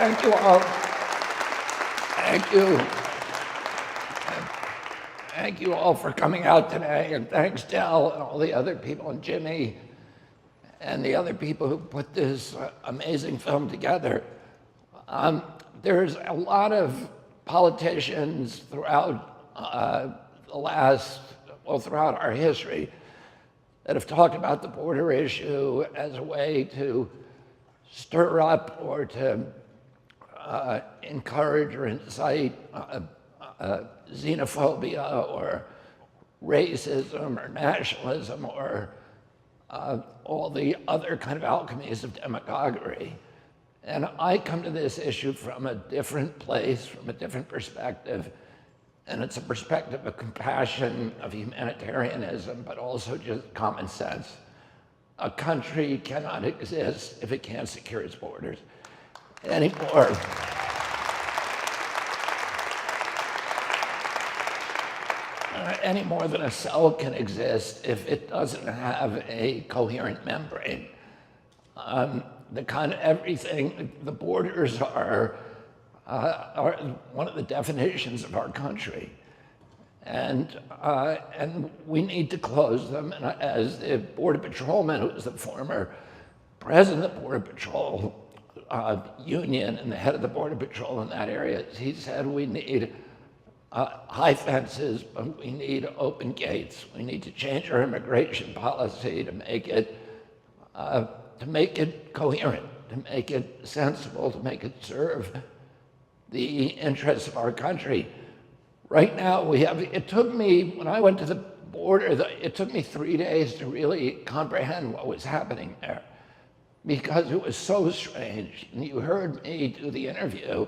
thank you all. Thank you. Thank you all for coming out today, and thanks Del and all the other people, and Jimmy, and the other people who put this amazing film together. There's a lot of politicians throughout throughout our history that have talked about the border issue as a way to stir up or to encourage or incite xenophobia or racism or nationalism or all the other kind of alchemies of demagoguery. And I come to this issue from a different place, from a different perspective, and it's a perspective of compassion, of humanitarianism, but also just common sense. A country cannot exist if it can't secure its borders anymore. Any more than a cell can exist if it doesn't have a coherent membrane. The kind of everything, the borders are one of the definitions of our country. And we need to close them. And as the Border Patrolman, who was the former president of the Border Patrol Union and the head of the Border Patrol in that area, he said we need high fences, but we need open gates. We need to change our immigration policy to make it coherent, to make it sensible, to make it serve the interests of our country. Right now, it took me, when I went to the border, it took me 3 days to really comprehend what was happening there because it was so strange. And you heard me do the interview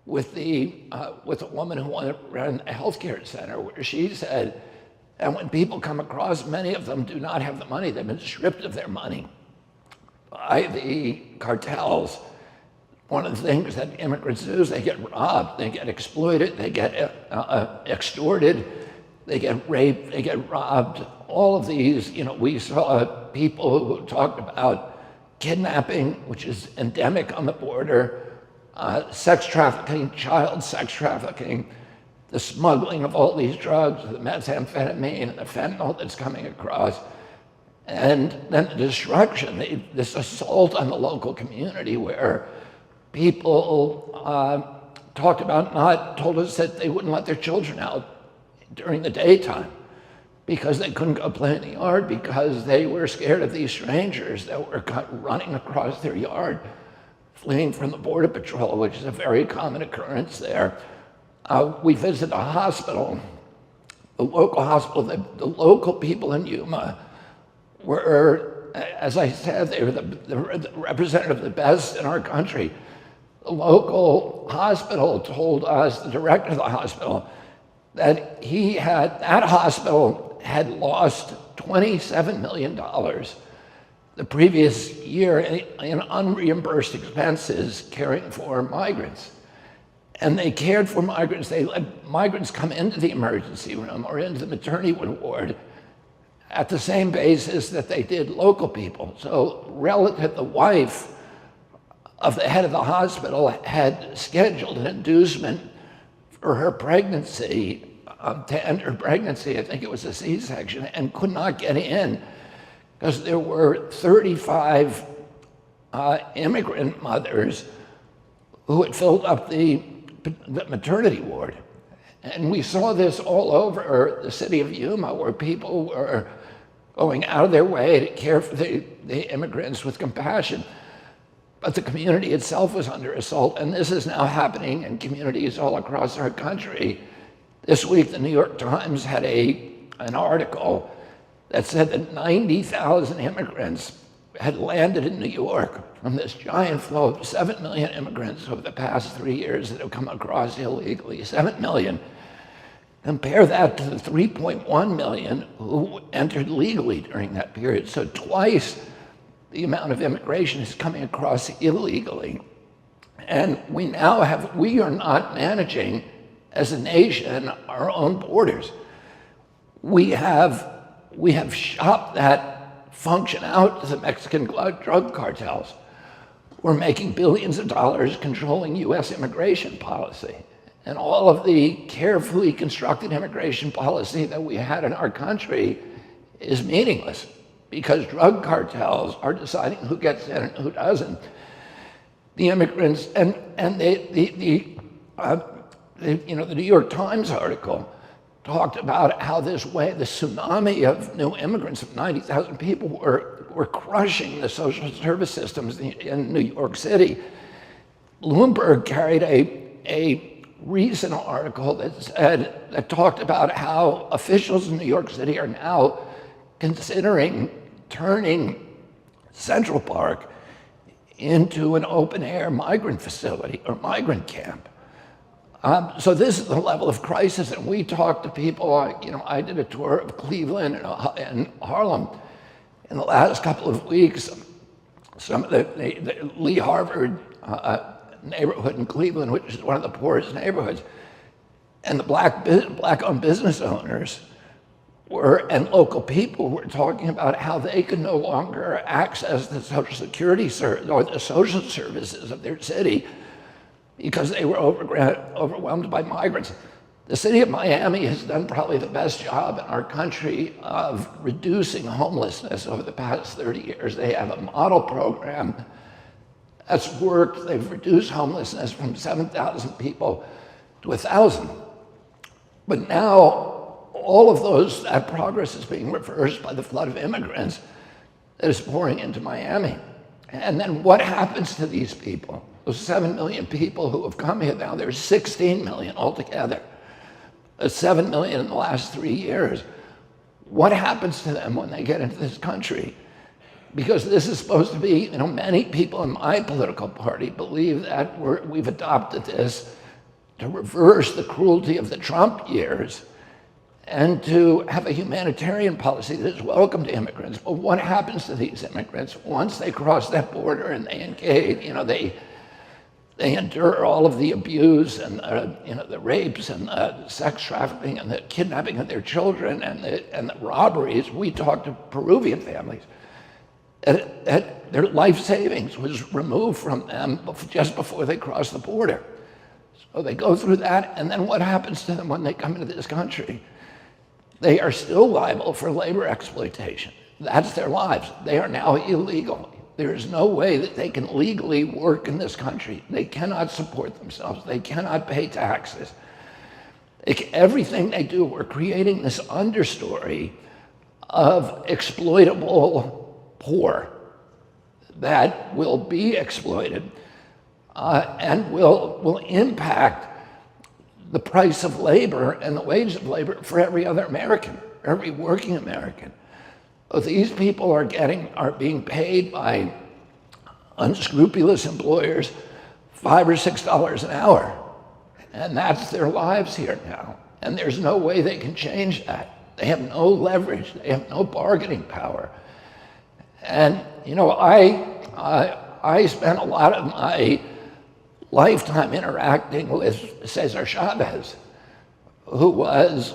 with a woman who ran a healthcare center where she said, and when people come across, many of them do not have the money. They've been stripped of their money by the cartels. One of the things that immigrants do is they get robbed, they get exploited, they get extorted, they get raped, they get robbed. All of these, we saw people who talked about kidnapping, which is endemic on the border, sex trafficking, child sex trafficking, the smuggling of all these drugs, the methamphetamine and the fentanyl that's coming across, and then the destruction, this assault on the local community where people told us that they wouldn't let their children out during the daytime because they couldn't go play in the yard because they were scared of these strangers that were running across their yard, fleeing from the Border Patrol, which is a very common occurrence there. We visited a hospital, the local hospital. The local people in Yuma were, as I said, they were the representative of the best in our country. The local hospital told us, the director of the hospital, that that hospital had lost $27 million the previous year in unreimbursed expenses caring for migrants. And they cared for migrants. They let migrants come into the emergency room or into the maternity ward at the same basis that they did local people. So the wife of the head of the hospital had scheduled an inducement for her pregnancy, to end her pregnancy, I think it was a C-section, and could not get in because there were 35 immigrant mothers who had filled up the maternity ward. And we saw this all over the city of Yuma, where people were going out of their way to care for the immigrants with compassion. But the community itself was under assault, and this is now happening in communities all across our country. This week, the New York Times had an article that said that 90,000 immigrants had landed in New York from this giant flow of 7 million immigrants over the past 3 years that have come across illegally, 7 million. Compare that to the 3.1 million who entered legally during that period. So twice the amount of immigration is coming across illegally. And we are not managing as a nation our own borders. We have shopped that function out to the Mexican drug cartels. were making billions of dollars controlling U.S. immigration policy. And all of the carefully constructed immigration policy that we had in our country is meaningless because drug cartels are deciding who gets in and who doesn't. The immigrants, and the New York Times article talked about how this tsunami of new immigrants of 90,000 people were crushing the social service systems in New York City. Bloomberg carried a recent article that talked about how officials in New York City are now considering turning Central Park into an open-air migrant facility or migrant camp. So this is the level of crisis, and we talked to people. I did a tour of Cleveland and Harlem in the last couple of weeks. Some of the Lee Harvard neighborhood in Cleveland, which is one of the poorest neighborhoods, and the black-owned business owners and local people were talking about how they could no longer access the Social Security or the social services of their city because they were overwhelmed by migrants. The city of Miami has done probably the best job in our country of reducing homelessness over the past 30 years. They have a model program that's worked. They've reduced homelessness from 7,000 people to 1,000. But now all of that progress is being reversed by the flood of immigrants that is pouring into Miami. And then what happens to these people? Those 7 million people who have come here now, there's 16 million altogether. 7 million in the last 3 years. What happens to them when they get into this country? Because this is supposed to be, many people in my political party believe that we've adopted this to reverse the cruelty of the Trump years and to have a humanitarian policy that is welcome to immigrants. But what happens to these immigrants once they cross that border and they engage, they endure all of the abuse and the rapes and the sex trafficking and the kidnapping of their children and the robberies. We talked to Peruvian families. Their life savings was removed from them just before they crossed the border. So they go through that, and then what happens to them when they come into this country? They are still liable for labor exploitation. That's their lives. They are now illegal. There is no way that they can legally work in this country. They cannot support themselves. They cannot pay taxes. Everything they do, we're creating this understory of exploitable poor that will be exploited and will impact the price of labor and the wages of labor for every other American, every working American. These people are being paid by unscrupulous employers $5 or $6 an hour, and that's their lives here now. And there's no way they can change that. They have no leverage. They have no bargaining power. And I spent a lot of my lifetime interacting with Cesar Chavez, who was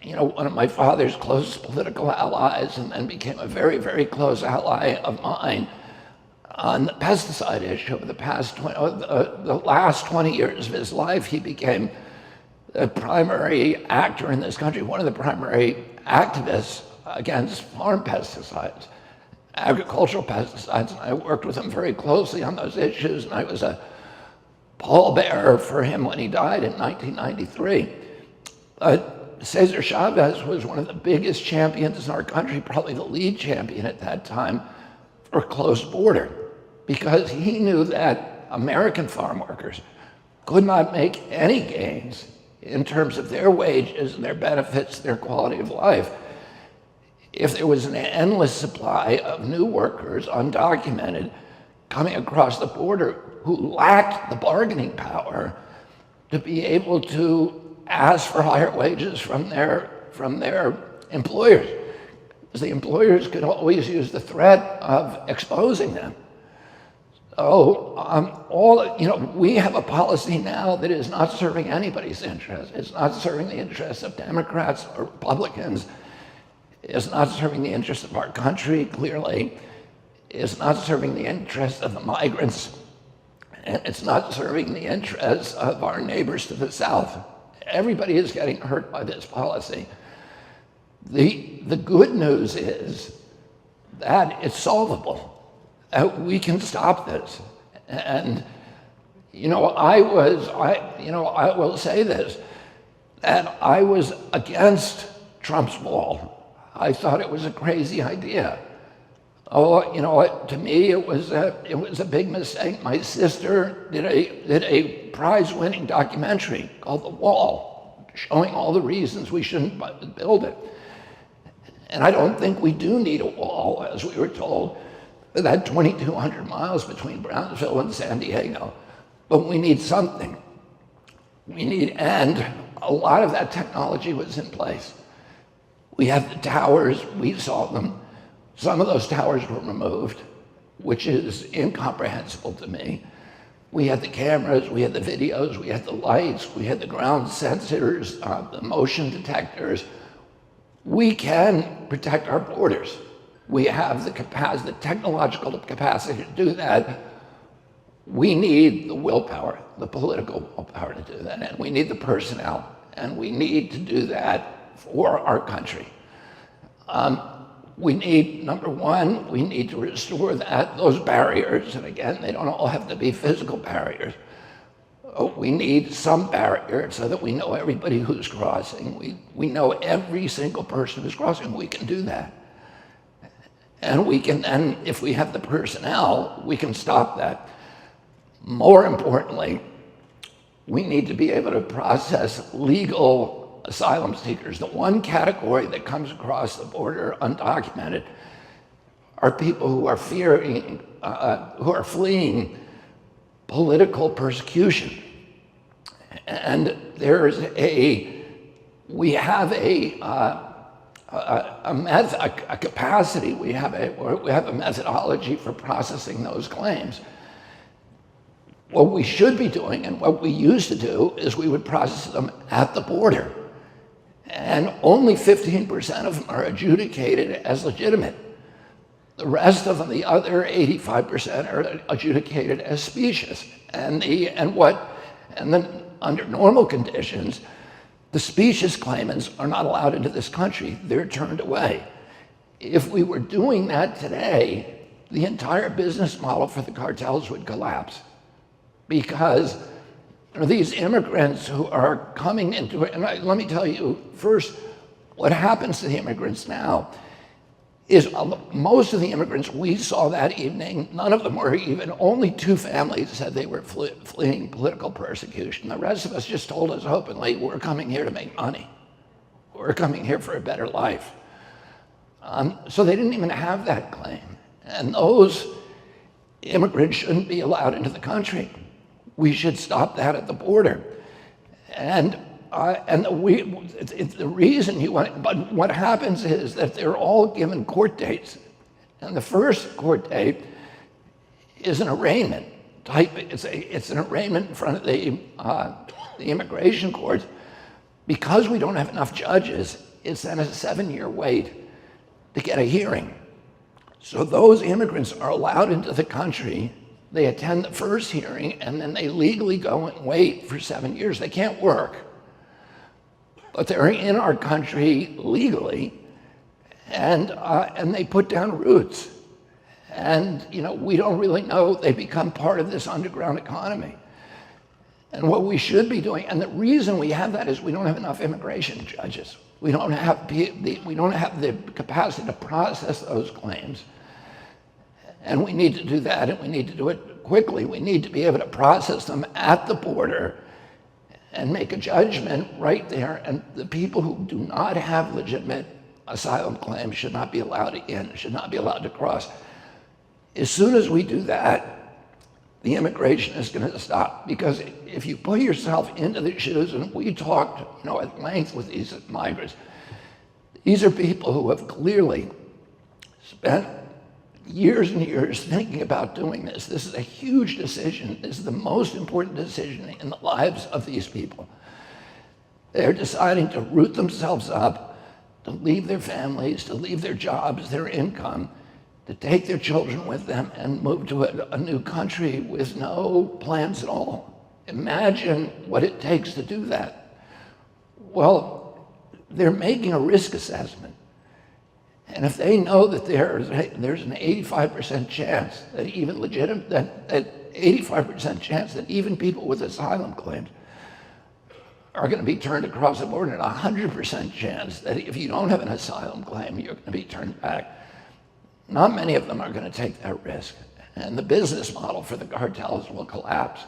one of my father's closest political allies and then became a very, very close ally of mine on the pesticide issue. Over the last 20 years of his life, he became the primary actor in this country, one of the primary activists against farm pesticides, agricultural pesticides, and I worked with him very closely on those issues, and I was a pallbearer for him when he died in 1993. Cesar Chavez was one of the biggest champions in our country, probably the lead champion at that time, for a closed border, because he knew that American farm workers could not make any gains in terms of their wages and their benefits, their quality of life, if there was an endless supply of new workers, undocumented, coming across the border who lacked the bargaining power to be able to ask for higher wages from their employers. Because the employers could always use the threat of exposing them. So we have a policy now that is not serving anybody's interest. It's not serving the interests of Democrats or Republicans. It's not serving the interests of our country, clearly. is not serving the interests of the migrants, and it's not serving the interests of our neighbors to the south. Everybody is getting hurt by this policy. The good news is that it's solvable, that we can stop this. And I will say this, that I was against Trump's wall. I thought it was a crazy idea. To me, it was a big mistake. My sister did a prize-winning documentary called The Wall, showing all the reasons we shouldn't build it. And I don't think we do need a wall, as we were told, for that 2,200 miles between Brownsville and San Diego. But we need something. And a lot of that technology was in place. We have the towers, we saw them. Some of those towers were removed, which is incomprehensible to me. We had the cameras, we had the videos, we had the lights, we had the ground sensors, the motion detectors. We can protect our borders. We have the capacity, the technological capacity to do that. We need the willpower, the political willpower to do that, and we need the personnel, and we need to do that for our country. We need, number one, we need to restore those barriers, and again, they don't all have to be physical barriers. We need some barrier so that we know everybody who's crossing. We know every single person who's crossing. We can do that. And we can then, if we have the personnel, we can stop that. More importantly, we need to be able to process legal asylum seekers. The one category that comes across the border undocumented are people who are fleeing political persecution. And we have a capacity, we have a methodology for processing those claims. What we should be doing, and what we used to do, is we would process them at the border. And only 15% of them are adjudicated as legitimate. The rest of them, the other 85%, are adjudicated as specious. And then under normal conditions, the specious claimants are not allowed into this country. They're turned away. If we were doing that today, the entire business model for the cartels would collapse. Because these immigrants who are coming into it, and let me tell you first, what happens to the immigrants now is most of the immigrants we saw that evening, none of them were even, only 2 families said they were fleeing political persecution. The rest of us just told us openly, we're coming here to make money. We're coming here for a better life. So they didn't even have that claim. And those immigrants shouldn't be allowed into the country. We should stop that at the border. And the reason but what happens is that they're all given court dates. And the first court date is an arraignment type. It's an arraignment in front of the immigration courts. Because we don't have enough judges, it's then a 7-year wait to get a hearing. So those immigrants are allowed into the country. They attend the first hearing, and then they legally go and wait for 7 years. They can't work. But they're in our country legally, and they put down roots. And we don't really know, they become part of this underground economy. And what we should be doing, and the reason we have that is we don't have enough immigration judges. We don't have the capacity to process those claims. And we need to do that, and we need to do it quickly. We need to be able to process them at the border and make a judgment right there. And the people who do not have legitimate asylum claims should not be allowed in, should not be allowed to cross. As soon as we do that, the immigration is going to stop. Because if you put yourself into the shoes, and we talked at length with these migrants, these are people who have clearly spent years and years thinking about doing this. This is a huge decision. This is the most important decision in the lives of these people. They're deciding to root themselves up, to leave their families, to leave their jobs, their income, to take their children with them and move to a new country with no plans at all. Imagine what it takes to do that. Well, they're making a risk assessment. And if they know that there's an 85% chance that even that 85% chance that even people with asylum claims are going to be turned across the border, and a 100% chance that if you don't have an asylum claim, you're going to be turned back. Not many of them are going to take that risk, and the business model for the cartels will collapse.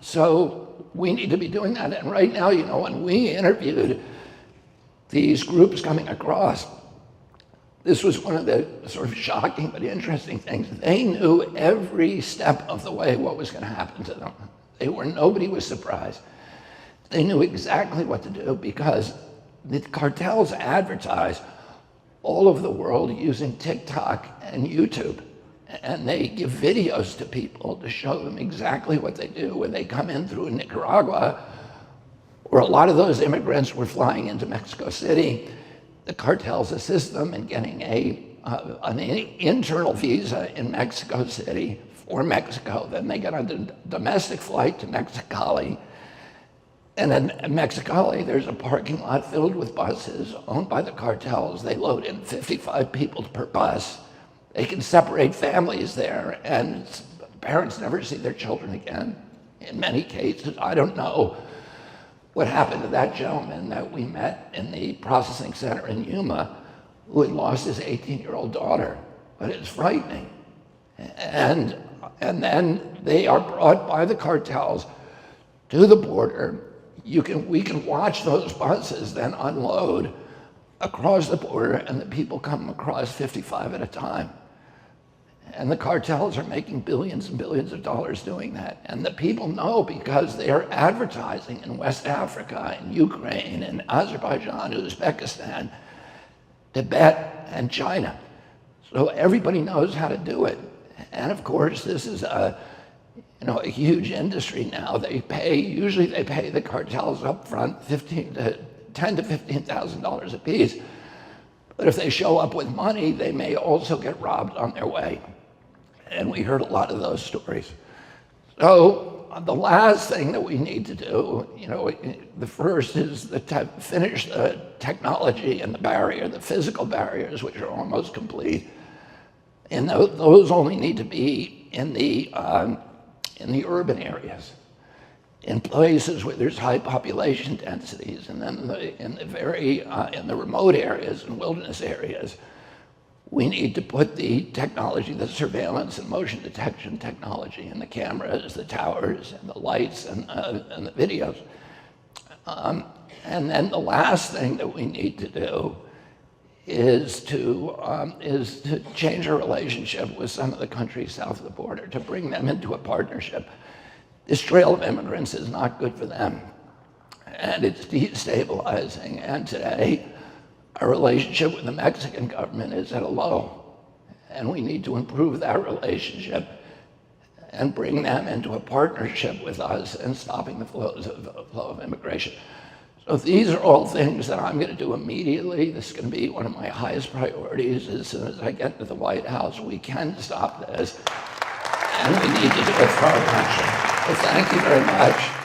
So we need to be doing that. And right now, when we interviewed these groups coming across, this was one of the sort of shocking but interesting things. They knew every step of the way what was going to happen to them. Nobody was surprised. They knew exactly what to do because the cartels advertise all over the world using TikTok and YouTube. And they give videos to people to show them exactly what they do when they come in through Nicaragua, where a lot of those immigrants were flying into Mexico City. The cartels assist them in getting an internal visa in Mexico City for Mexico. Then they get on a domestic flight to Mexicali. And in Mexicali, there's a parking lot filled with buses owned by the cartels. They load in 55 people per bus. They can separate families there, and parents never see their children again. In many cases, I don't know what happened to that gentleman that we met in the processing center in Yuma who had lost his 18-year-old daughter, but it's frightening. And then they are brought by the cartels to the border. We can watch those buses then unload across the border, and the people come across 55 at a time. And the cartels are making billions and billions of dollars doing that. And the people know because they are advertising in West Africa, in Ukraine, in Azerbaijan, Uzbekistan, Tibet, and China. So everybody knows how to do it. And of course, this is a huge industry now. Usually they pay the cartels up front $10,000 to $15,000 a piece. But if they show up with money, they may also get robbed on their way. And we heard a lot of those stories. So the last thing that we need to do, the first is to finish the technology and the physical barriers, which are almost complete. And those only need to be in the urban areas, in places where there's high population densities, and then in the remote areas and wilderness areas, we need to put the technology, the surveillance and motion detection technology, and the cameras, the towers, and the lights, and the videos. And then the last thing that we need to do is to change our relationship with some of the countries south of the border, to bring them into a partnership. This trail of immigrants is not good for them, and it's destabilizing. And today, our relationship with the Mexican government is at a low, and we need to improve that relationship and bring them into a partnership with us in stopping the flow of immigration. So these are all things that I'm going to do immediately. This is going to be one of my highest priorities as soon as I get to the White House. We can stop this, and we need to do it for our country. So thank you very much.